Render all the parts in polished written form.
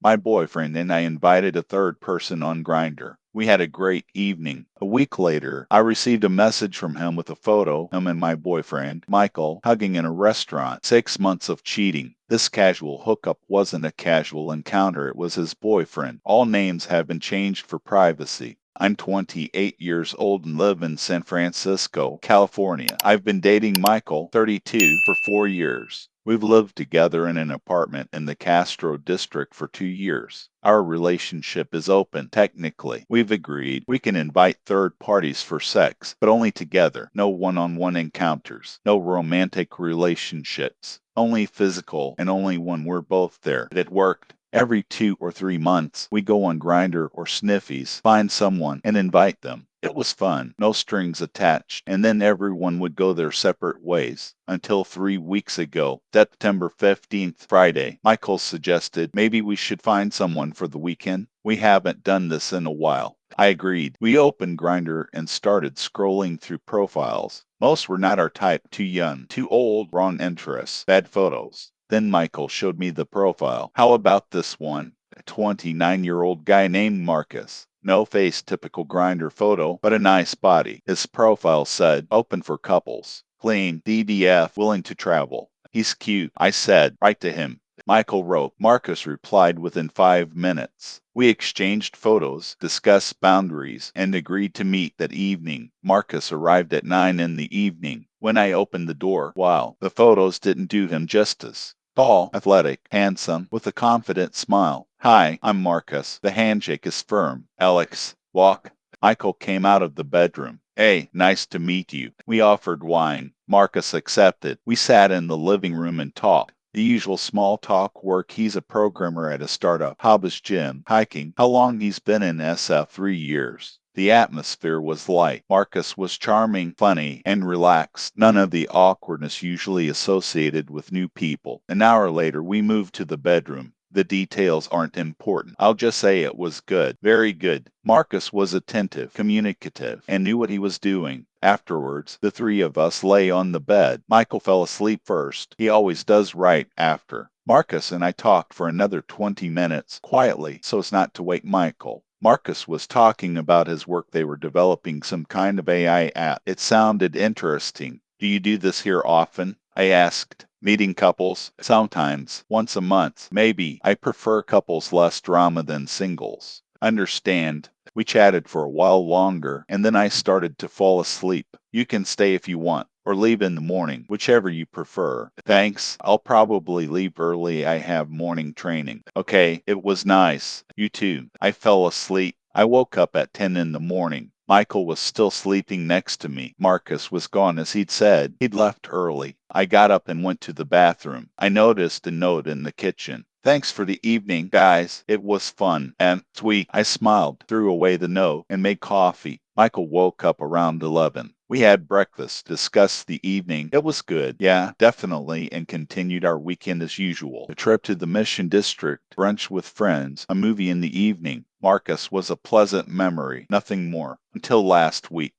my boyfriend, and I invited a third person on Grindr. We had a great evening. A week later, I received a message from him with a photo, him and my boyfriend, Michael, hugging in a restaurant. 6 months of cheating. This casual hookup wasn't a casual encounter, it was his boyfriend. All names have been changed for privacy. I'm 28 years old and live in San Francisco, California. I've been dating Michael, 32, for 4 years. We've lived together in an apartment in the Castro district for 2 years. Our relationship is open, technically. We've agreed we can invite third parties for sex, but only together. No one-on-one encounters. No romantic relationships. Only physical, and only when we're both there. It worked. Every 2 or 3 months, we go on Grindr or Sniffies, find someone, and invite them. It was fun, no strings attached, and then everyone would go their separate ways. Until 3 weeks ago, September 15th, Friday, Michael suggested maybe we should find someone for the weekend. We haven't done this in a while. I agreed. We opened Grindr and started scrolling through profiles. Most were not our type, too young, too old, wrong interests, bad photos. Then Michael showed me the profile. How about this one? A 29-year-old guy named Marcus. No face, typical Grindr photo, but a nice body. His profile said, open for couples. Clean, DDF, willing to travel. He's cute, I said. Write to him. Michael wrote. Marcus replied within 5 minutes. We exchanged photos, discussed boundaries, and agreed to meet that evening. Marcus arrived at 9 in the evening. When I opened the door, wow, the photos didn't do him justice. Tall, athletic, handsome, with a confident smile. Hi, I'm Marcus. The handshake is firm. Alex, walk. Michael came out of the bedroom. Hey, nice to meet you. We offered wine. Marcus accepted. We sat in the living room and talked. The usual small talk work. He's a programmer at a startup. Hobbies gym, hiking. How long he's been in SF? 3 years. The atmosphere was light. Marcus was charming, funny, and relaxed. None of the awkwardness usually associated with new people. An hour later, we moved to the bedroom. The details aren't important. I'll just say it was good. Very good. Marcus was attentive, communicative, and knew what he was doing. Afterwards, the three of us lay on the bed. Michael fell asleep first. He always does right after. Marcus and I talked for another 20 minutes, quietly, so as not to wake Michael. Marcus was talking about his work. They were developing some kind of AI app. It sounded interesting. Do you do this here often? I asked. Meeting couples? Sometimes. Once a month. Maybe. I prefer couples, less drama than singles. Understand. We chatted for a while longer, and then I started to fall asleep. You can stay if you want, or leave in the morning, whichever you prefer. Thanks. I'll probably leave early. I have morning training. Okay, it was nice. You too. I fell asleep. I woke up at 10 in the morning. Michael was still sleeping next to me. Marcus was gone as he'd said. He'd left early. I got up and went to the bathroom. I noticed a note in the kitchen. Thanks for the evening, guys. It was fun and sweet. I smiled, threw away the note, and made coffee. Michael woke up around 11. We had breakfast, discussed the evening. It was good. Yeah, definitely, and continued our weekend as usual. A trip to the Mission District, brunch with friends, a movie in the evening. Marcus was a pleasant memory, nothing more, until last week.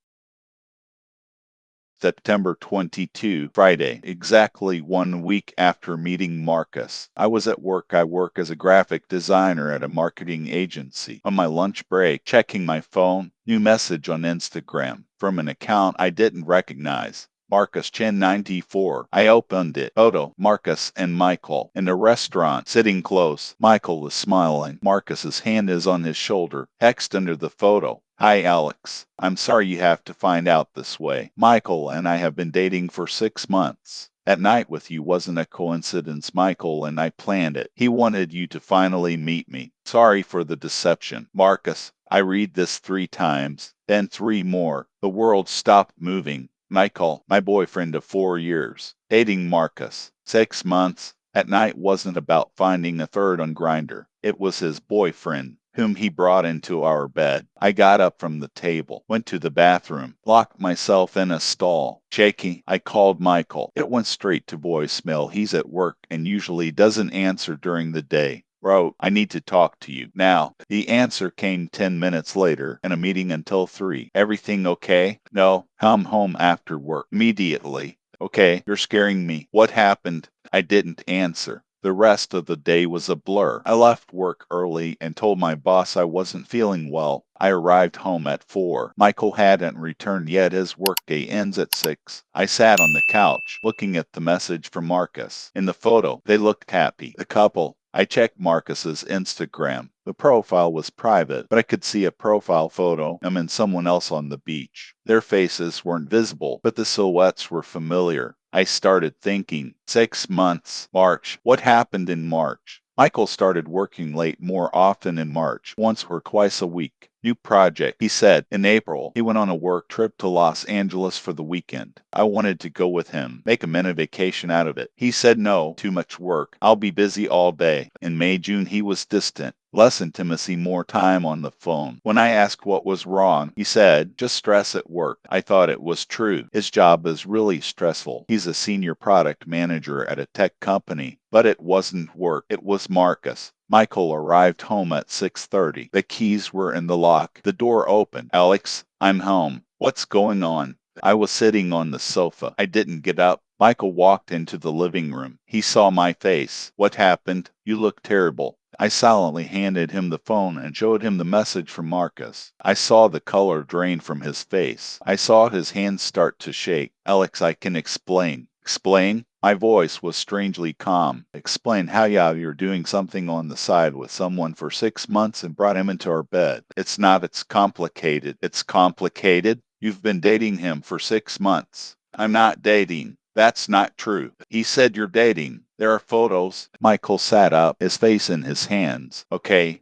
September 22, Friday, exactly 1 week after meeting Marcus. I was at work. I work as a graphic designer at a marketing agency. On my lunch break, checking my phone, new message on Instagram from an account I didn't recognize. Marcus Chen 94. I opened it. Photo, Marcus and Michael. In a restaurant, sitting close. Michael is smiling. Marcus's hand is on his shoulder. Text under the photo. Hi, Alex. I'm sorry you have to find out this way. Michael and I have been dating for 6 months. That night with you wasn't a coincidence. Michael and I planned it. He wanted you to finally meet me. Sorry for the deception. Marcus, I read this 3 times, then 3 more. The world stopped moving. Michael, my boyfriend of 4 years. Dating Marcus. 6 months. That night wasn't about finding a third on Grindr. It was his boyfriend, whom he brought into our bed. I got up from the table, went to the bathroom, locked myself in a stall. Shaky, I called Michael. It went straight to voicemail. He's at work and usually doesn't answer during the day. Wrote, I need to talk to you now. The answer came 10 minutes later, and a meeting until 3. Everything okay? No, come home after work. Immediately. Okay, you're scaring me. What happened? I didn't answer. The rest of the day was a blur. I left work early and told my boss I wasn't feeling well. I arrived home at 4. Michael hadn't returned yet. His workday ends at 6. I sat on the couch, looking at the message from Marcus. In the photo, they looked happy. The couple. I checked Marcus's Instagram. The profile was private, but I could see a profile photo of him and someone else on the beach. Their faces weren't visible, but the silhouettes were familiar. I started thinking, 6 months, March. What happened in March? Michael started working late more often in March, once or twice a week. New project, he said. In April, he went on a work trip to Los Angeles for the weekend. I wanted to go with him, make a mini vacation out of it. He said no, too much work. I'll be busy all day. In May, June, he was distant. Less intimacy, more time on the phone. When I asked what was wrong, he said, just stress at work. I thought it was true. His job is really stressful. He's a senior product manager at a tech company. But it wasn't work. It was Marcus. Michael arrived home at 6:30. The keys were in the lock. The door opened. Alex, I'm home. What's going on? I was sitting on the sofa. I didn't get up. Michael walked into the living room. He saw my face. What happened? You look terrible. I silently handed him the phone and showed him the message from Marcus. I saw the color drain from his face. I saw his hands start to shake. Alex, I can explain. Explain? My voice was strangely calm. Explain how you're doing something on the side with someone for 6 months and brought him into our bed. It's not, it's complicated. It's complicated? You've been dating him for 6 months. I'm not dating. That's not true. He said you're dating. There are photos. Michael sat up, his face in his hands. Okay,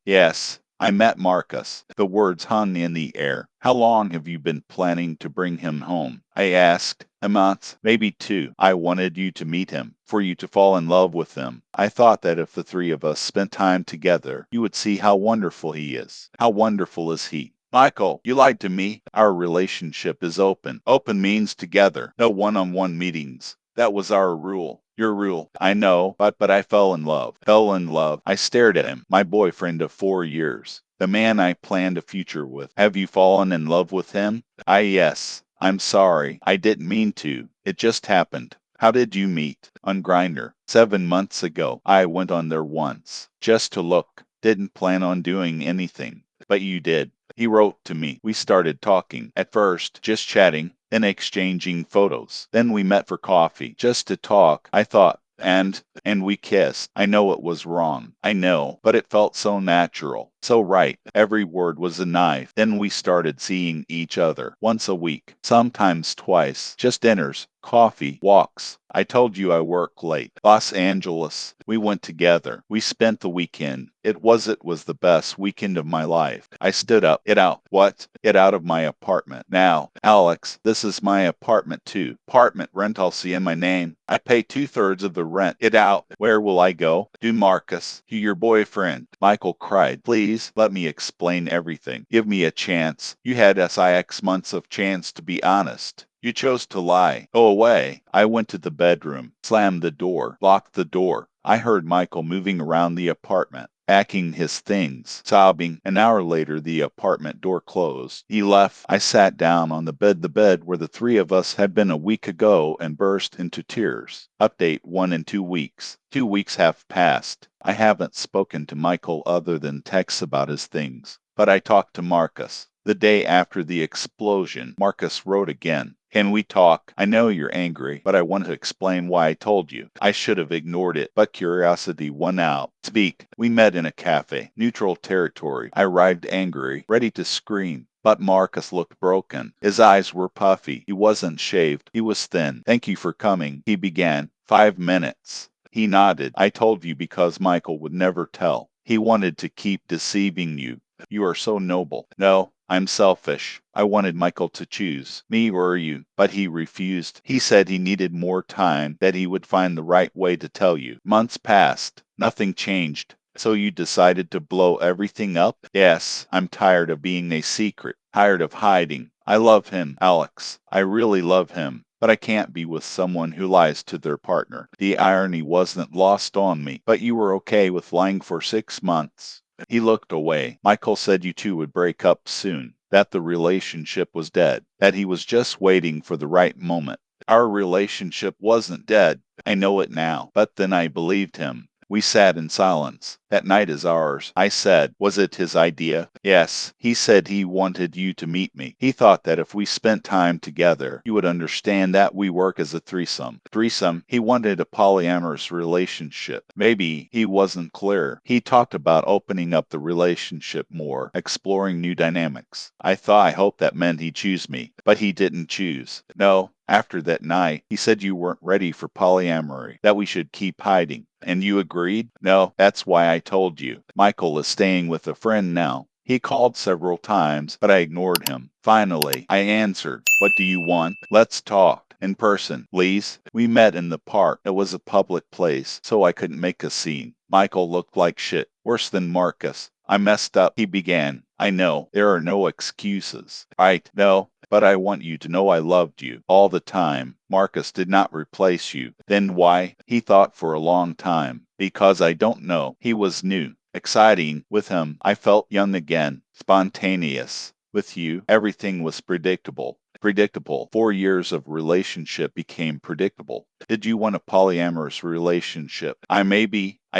yes. I met Marcus. The words hung in the air. How long have you been planning to bring him home? I asked. A month, maybe 2. I wanted you to meet him, for you to fall in love with him. I thought that if the 3 of us spent time together, you would see how wonderful he is. How wonderful is he? Michael, you lied to me. Our relationship is open. Open means together. No one-on-one meetings. That was our rule. Your rule. I know, but I fell in love. Fell in love. I stared at him, my boyfriend of 4 years. The man I planned a future with. Have you fallen in love with him? Yes. I'm sorry. I didn't mean to. It just happened. How did you meet? On Grindr. 7 months ago. I went on there once. Just to look. Didn't plan on doing anything. But you did. He wrote to me. We started talking. At first, just chatting, then exchanging photos. Then we met for coffee, just to talk. I thought, and we kissed. I know it was wrong. I know, but it felt so natural, so right. Every word was a knife. Then we started seeing each other once a week, sometimes twice. Just dinners, coffee, walks. I told you I work late. Los Angeles. We went together. We spent the weekend. It was the best weekend of my life. I stood up. Get out. What? Get out of my apartment. Now, Alex, this is my apartment too. Apartment rent I'll see in my name. I pay 2/3 of the rent. Get out. Where will I go? To Marcus. To your boyfriend. Michael cried. Please, let me explain everything. Give me a chance. You had SIX months of chance to be honest. You chose to lie. Go away. I went to the bedroom, slammed the door, locked the door. I heard Michael moving around the apartment, packing his things, sobbing. An hour later, the apartment door closed. He left. I sat down on the bed where the 3 of us had been a week ago, and burst into tears. Update 1 in 2 weeks. 2 weeks have passed. I haven't spoken to Michael other than texts about his things. But I talked to Marcus. The day after the explosion, Marcus wrote again. Can we talk? I know you're angry, but I want to explain why I told you. I should have ignored it, but curiosity won out. Speak. We met in a cafe. Neutral territory. I arrived angry, ready to scream. But Marcus looked broken. His eyes were puffy. He wasn't shaved. He was thin. Thank you for coming, he began. 5 minutes. He nodded. I told you because Michael would never tell. He wanted to keep deceiving you. You are so noble. No, I'm selfish. I wanted Michael to choose, me or you, but he refused. He said he needed more time, that he would find the right way to tell you. Months passed. Nothing changed. So you decided to blow everything up? Yes, I'm tired of being a secret, tired of hiding. I love him, Alex. I really love him. But I can't be with someone who lies to their partner. The irony wasn't lost on me, but you were okay with lying for 6 months. He looked away. Michael said you two would break up soon, that the relationship was dead, that he was just waiting for the right moment. Our relationship wasn't dead. I know it now. But then I believed him. We sat in silence. That night is ours. I said, was it his idea? Yes. He said he wanted you to meet me. He thought that if we spent time together, you would understand that we work as a threesome. Threesome, he wanted a polyamorous relationship. Maybe he wasn't clear. He talked about opening up the relationship more, exploring new dynamics. I hoped that meant he'd choose me, but he didn't choose. No. After that night, he said you weren't ready for polyamory, that we should keep hiding. And you agreed? No, that's why I told you. Michael is staying with a friend now. He called several times, but I ignored him. Finally, I answered, what do you want? Let's talk. In person, please. We met in the park. It was a public place, so I couldn't make a scene. Michael looked like shit, worse than Marcus. I messed up, he began. I know, there are no excuses. Right, no, but I want you to know I loved you all the time. Marcus did not replace you. Then why? He thought for a long time. Because I don't know. He was new, exciting. With him, I felt young again, spontaneous. With you, everything was predictable. Predictable. 4 years of relationship became predictable. Did you want a polyamorous relationship? I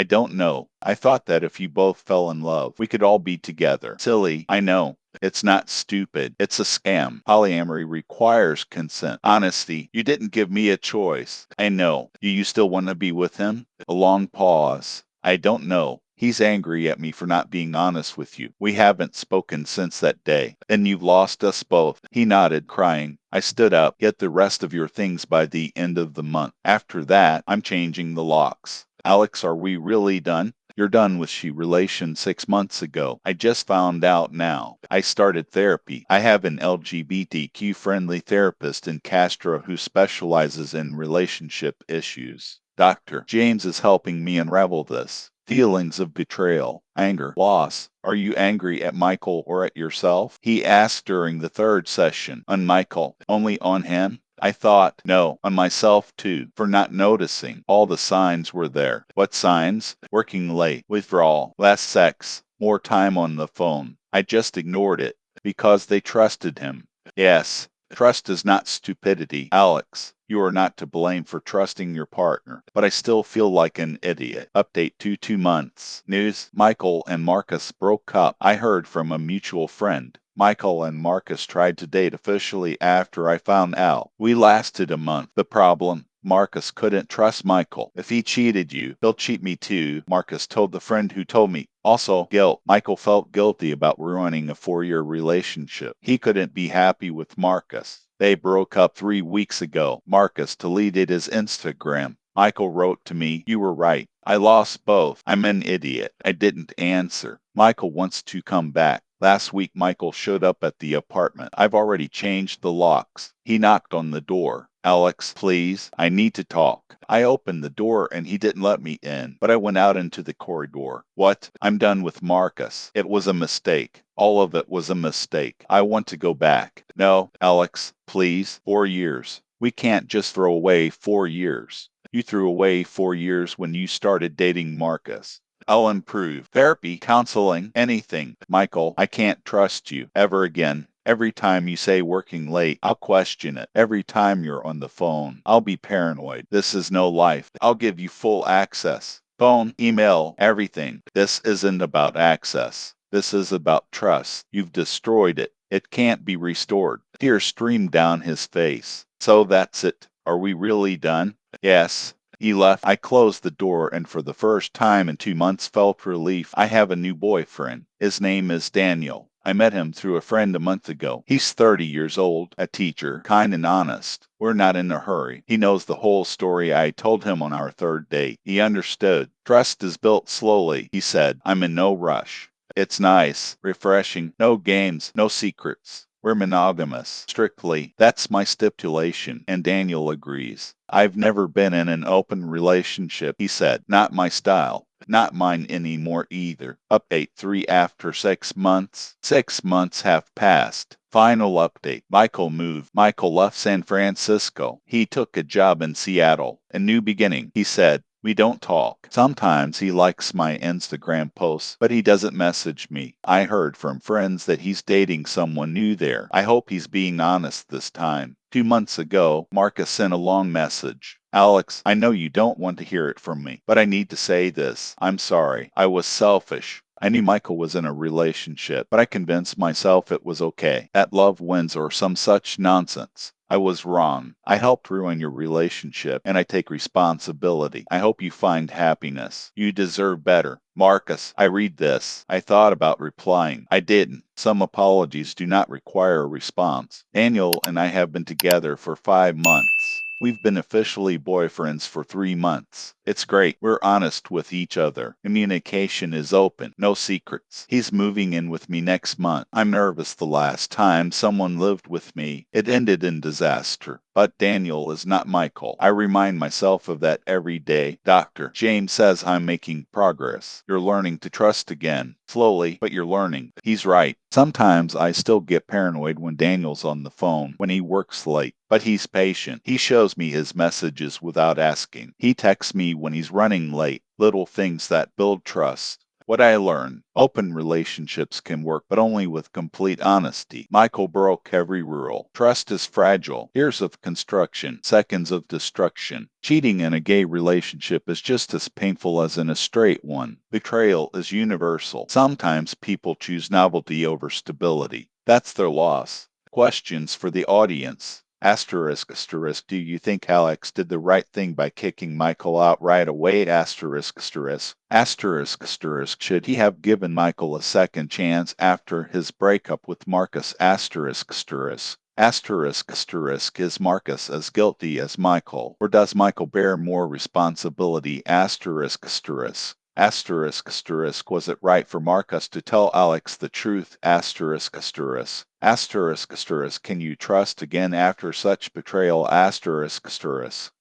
don't know. I thought that if you both fell in love, we could all be together. Silly, I know. It's not stupid. It's a scam. Polyamory requires consent. Honesty. You didn't give me a choice. I know. Do you still want to be with him? A long pause. I don't know. He's angry at me for not being honest with you. We haven't spoken since that day. And you've lost us both. He nodded, crying. I stood up. Get the rest of your things by the end of the month. After that, I'm changing the locks. Alex, are we really done? You're done with she relation 6 months ago. I just found out now. I started therapy. I have an LGBTQ friendly therapist in Castro who specializes in relationship issues. Dr. James is helping me unravel this. Feelings of betrayal, anger, loss. Are you angry at Michael or at yourself? He asked during the third session. On Michael, only on him? I thought, no, on myself too, for not noticing. All the signs were there. What signs? Working late, withdrawal, less sex, more time on the phone. I just ignored it, because they trusted him. Yes, trust is not stupidity, Alex. You are not to blame for trusting your partner, but I still feel like an idiot. Update to 2 months. News, Michael and Marcus broke up. I heard from a mutual friend. Michael and Marcus tried to date officially after I found out. We lasted a month. The problem? Marcus couldn't trust Michael. If he cheated you, he'll cheat me too, Marcus told the friend who told me. Also, guilt. Michael felt guilty about ruining a 4-year relationship. He couldn't be happy with Marcus. They broke up 3 weeks ago. Marcus deleted his Instagram. Michael wrote to me, you were right. I lost both. I'm an idiot. I didn't answer. Michael wants to come back. Last week, Michael showed up at the apartment. I've already changed the locks. He knocked on the door. Alex, please, I need to talk. I opened the door and he didn't let me in, but I went out into the corridor. What? I'm done with Marcus. It was a mistake. All of it was a mistake. I want to go back. No, Alex, please, 4 years. We can't just throw away 4 years. You threw away 4 years when you started dating Marcus. I'll improve. Therapy, counseling, anything. Michael, I can't trust you ever again. Every time you say working late, I'll question it. Every time you're on the phone, I'll be paranoid. This is no life. I'll give you full access. Phone, email, everything. This isn't about access. This is about trust. You've destroyed it. It can't be restored. Tears streamed down his face. So that's it. Are we really done? Yes. He left. I closed the door and for the first time in 2 months felt relief. I have a new boyfriend. His name is Daniel. I met him through a friend a month ago. He's 30 years old, a teacher, kind and honest. We're not in a hurry. He knows the whole story I told him on our third date. He understood. Trust is built slowly, he said. I'm in no rush. It's nice, refreshing, no games, no secrets. We're monogamous, strictly. That's my stipulation, and Daniel agrees. I've never been in an open relationship, he said. Not my style. Not mine anymore either. Update 3 after 6 months. 6 months have passed. Final update. Michael moved. Michael left San Francisco. He took a job in Seattle. A new beginning, he said. We don't talk. Sometimes he likes my Instagram posts, but he doesn't message me. I heard from friends that he's dating someone new there. I hope he's being honest this time. 2 months ago, Marcus sent a long message. Alex, I know you don't want to hear it from me, but I need to say this. I'm sorry. I was selfish. I knew Michael was in a relationship, but I convinced myself it was okay. That love wins or some such nonsense. I was wrong. I helped ruin your relationship, and I take responsibility. I hope you find happiness. You deserve better. Marcus, I read this. I thought about replying. I didn't. Some apologies do not require a response. Daniel and I have been together for 5 months. We've been officially boyfriends for 3 months. It's great. We're honest with each other. Communication is open. No secrets. He's moving in with me next month. I'm nervous. The last time someone lived with me, it ended in disaster. But Daniel is not Michael. I remind myself of that every day. Dr. James says I'm making progress. You're learning to trust again. Slowly, but you're learning. He's right. Sometimes I still get paranoid when Daniel's on the phone, when he works late. But he's patient. He shows me his messages without asking. He texts me when he's running late. Little things that build trust. What I learned: open relationships can work, but only with complete honesty. Michael broke every rule. Trust is fragile. Years of construction, seconds of destruction. Cheating in a gay relationship is just as painful as in a straight one. Betrayal is universal. Sometimes people choose novelty over stability. That's their loss. Questions for the audience. Asterisk, asterisk, do you think Alex did the right thing by kicking Michael out right away? Asterisk, asterisk. Asterisk, asterisk, should he have given Michael a second chance after his breakup with Marcus? Asterisk, asterisk. Asterisk, asterisk, is Marcus as guilty as Michael, or does Michael bear more responsibility? Asterisk, asterisk. Asterisk, asterisk, was it right for Marcus to tell Alex the truth? Asterisk, asterisk. Asterisk, asterisk, can you trust again after such betrayal? Asterisk, asterisk.